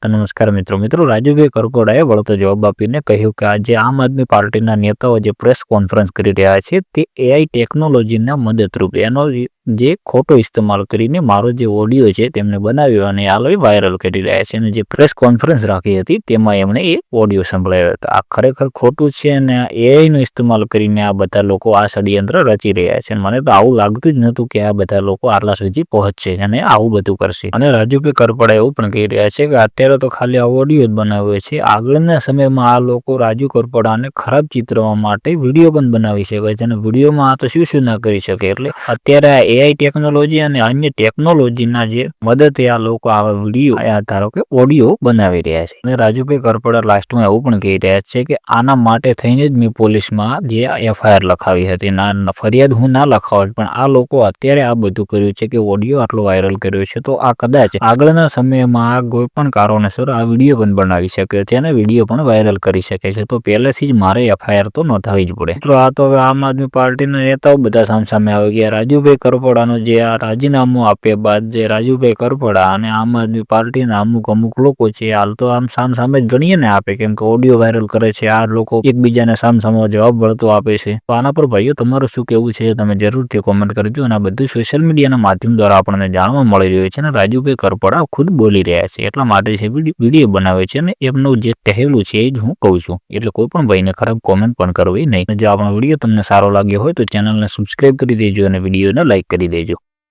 નમસ્કાર મિત્રો રાજુભાઈ કરકોડાએ વળતો જવાબ આપીને કહ્યું કે આજે આમ આદમી પાર્ટીના નેતાઓ જે પ્રેસ કોન્ફરન્સ કરી રહ્યા છે તે એઆઈ ટેકનોલોજીના મદદરૂપ એનો જે ખોટો ઇસ્તેમાલ કરીને મારો જે ઓડિયો છે તેમને બનાવ્યો અને હાલ વાયરલ કરી રહ્યા છે અને જે પ્રેસ કોન્ફરન્સ રાખી હતી તેમાં એમણે એ ઓડિયો સંભળાવ્યો હતો। આ ખરેખર ખોટું છે અને એઆઈ નો ઇસ્તેમાલ કરીને આ બધા લોકો આ ષડયંત્ર રચી રહ્યા છે। મને તો આવું લાગતું જ નહોતું કે આ બધા લોકો આટલા સુધી પહોંચશે અને આવું બધું કરશે। અને રાજુભાઈ કરપડા એવું પણ કહી રહ્યા છે કે અત્યારે તો ખાલી આ ઓડિયો જ બનાવ્યો છે, આગળના સમયમાં આ લોકો રાજુ કરપડાને ખરાબ ચિતરવા માટે વિડીયો પણ બનાવી શકે છે અને વિડીયોમાં આ તો શું ના કરી શકે। એટલે અત્યારે આ એઆઈ ટેકનોલોજી અને અન્ય ટેકનોલોજીના જે મદદથી આ લોકો આવા વિડીયો ધારો કે ઓડિયો બનાવી રહ્યા છે। અને રાજુભાઈ કરપડા લાસ્ટમાં એવું પણ કહી રહ્યા છે કે આના માટે થઈને જ મેં પોલીસમાં જે એફઆઈઆર લખાવી હતી, ફરિયાદ હું ના લખાવત, પણ આ લોકો અત્યારે આ બધું કર્યું છે કે ઓડિયો આટલો વાયરલ કર્યો છે તો આ કદાચ આગળના સમયમાં આ કોઈ પણ કારણોસર આ વિડીયો પણ બનાવી શકે છે અને વિડીયો પણ વાયરલ કરી શકે છે। તો પહેલેથી જ મારે એફઆઈઆર તો નોંધાવી જ પડે। તો આ તો હવે આમ આદમી પાર્ટીના નેતાઓ બધા સામે આવી ગયા। રાજુભાઈ કરપડાનું જે આ રાજીનામું આપ્યા બાદ જે રાજુભાઈ કરપડા અને આમ આદમી પાર્ટીના અમુક લોકો છે હાલ તો આમ સામે જ ગણીએ ને આપે, કેમ કે ઓડિયો વાયરલ કરે છે, આ લોકો એકબીજાને સામસામો જવાબ વળતો આપે છે। તો આના પર ભાઈઓ તમારું શું કેવું છે તમે જરૂરથી કોમેન્ટ કરજો। અને આ બધું સોશિયલ મીડિયાના માધ્યમ દ્વારા આપણને જાણવા મળી રહ્યું છે અને રાજુભાઈ કરપડા ખુદ બોલી રહ્યા છે એટલા માટે છે વિડીયો બનાવે છે અને એમનું જે કહેલું છે એ જ હું કહું છું। એટલે કોઈ પણ ભાઈને ખરાબ કોમેન્ટ પણ કરવી નહીં। જો આપણો વિડીયો તમને સારો લાગ્યો હોય તો ચેનલને સબસ્ક્રાઇબ કરી દેજો અને વિડીયોને લાઇક કરી દેજો।